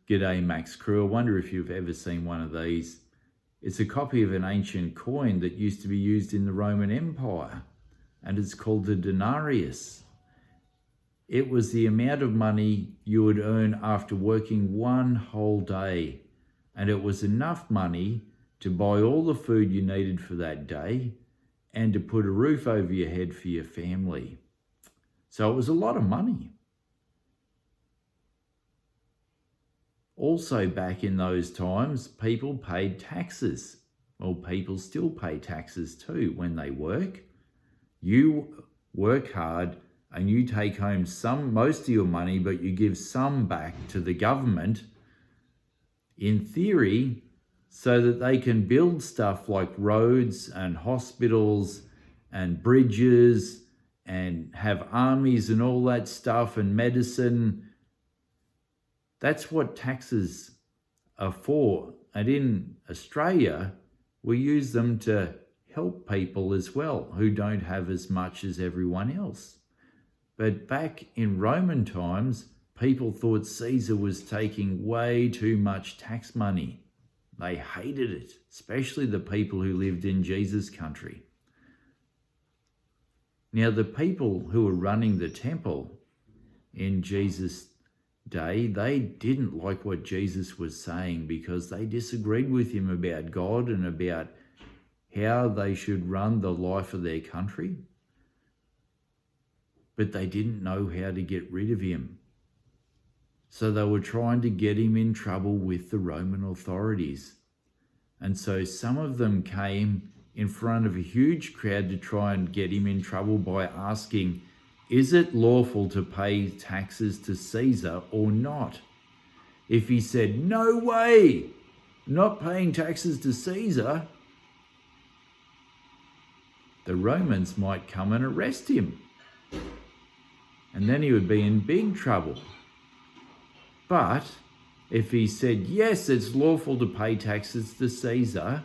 G'day MACKs crew. I wonder if you've ever seen one of these. It's a copy of an ancient coin that used to be used in the Roman Empire, and it's called the denarius. It was the amount of money you would earn after working one whole day, and it was enough money to buy all the food you needed for that day and to put a roof over your head for your family. So it was a lot of money. Also, back in those times, people paid taxes. Well, people still pay taxes too when they work. You work hard and you take home most of your money, but you give some back to the government, in theory, so that they can build stuff like roads and hospitals and bridges and have armies and all that stuff and medicine. That's what taxes are for. And in Australia, we use them to help people as well who don't have as much as everyone else. But back in Roman times, people thought Caesar was taking way too much tax money. They hated it, especially the people who lived in Jesus' country. Now, the people who were running the temple in Jesus' day, they didn't like what Jesus was saying because they disagreed with him about God and about how they should run the life of their country. But they didn't know how to get rid of him. So they were trying to get him in trouble with the Roman authorities. And so some of them came in front of a huge crowd to try and get him in trouble by asking, is it lawful to pay taxes to Caesar or not? If he said, no way, not paying taxes to Caesar, the Romans might come and arrest him. And then he would be in big trouble. But if he said, yes, it's lawful to pay taxes to Caesar,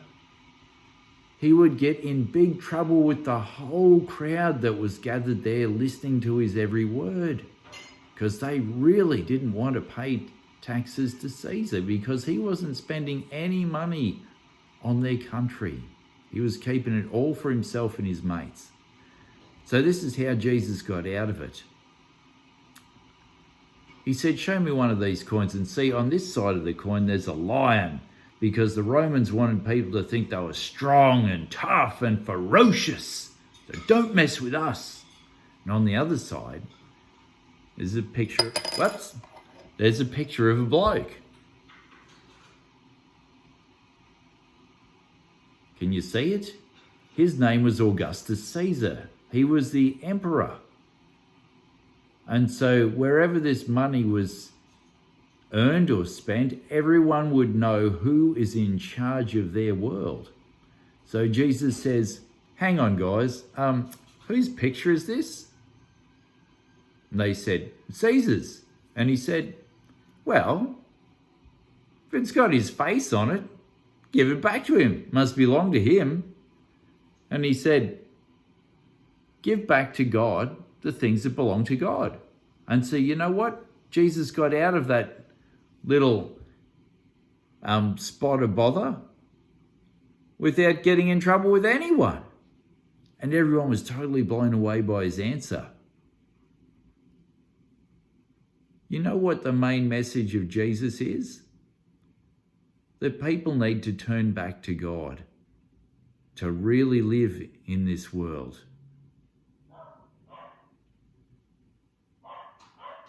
he would get in big trouble with the whole crowd that was gathered there listening to his every word, because they really didn't want to pay taxes to Caesar because he wasn't spending any money on their country. He was keeping it all for himself and his mates. So this is how Jesus got out of it. He said, show me one of these coins and see on this side of the coin there's a lion, because the Romans wanted people to think they were strong and tough and ferocious. So don't mess with us. And on the other side, there's a picture, there's a picture of a bloke. Can you see it? His name was Augustus Caesar. He was the emperor. And so wherever this money was earned or spent, everyone would know who is in charge of their world. So Jesus says, hang on guys, whose picture is this? And they said, Caesar's. And he said, well, if it's got his face on it, give it back to him. Must belong to him. And he said, give back to God the things that belong to God. And so you know what? Jesus got out of that little spot of bother without getting in trouble with anyone. And everyone was totally blown away by his answer. You know what the main message of Jesus is? That people need to turn back to God to really live in this world.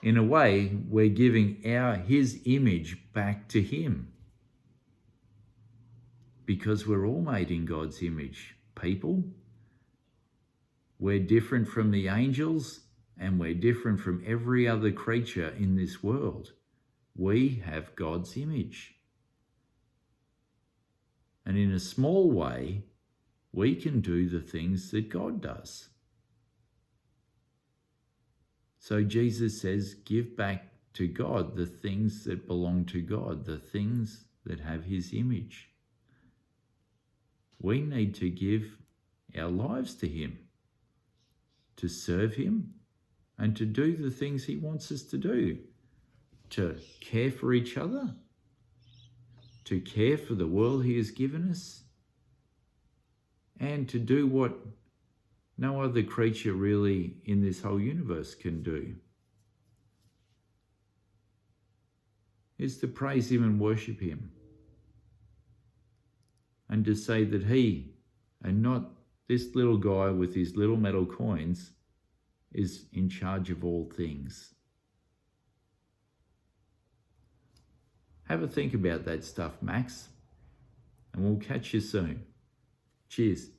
In a way, we're giving his image back to him. Because we're all made in God's image. People, we're different from the angels and we're different from every other creature in this world. We have God's image. And in a small way, we can do the things that God does. So Jesus says, give back to God the things that belong to God, the things that have his image. We need to give our lives to him, to serve him, and to do the things he wants us to do, to care for each other, to care for the world he has given us and to do what no other creature really in this whole universe can do, is to praise him and worship him, and to say that he, and not this little guy with his little metal coins, is in charge of all things. Have a think about that stuff, Max, and we'll catch you soon. Cheers.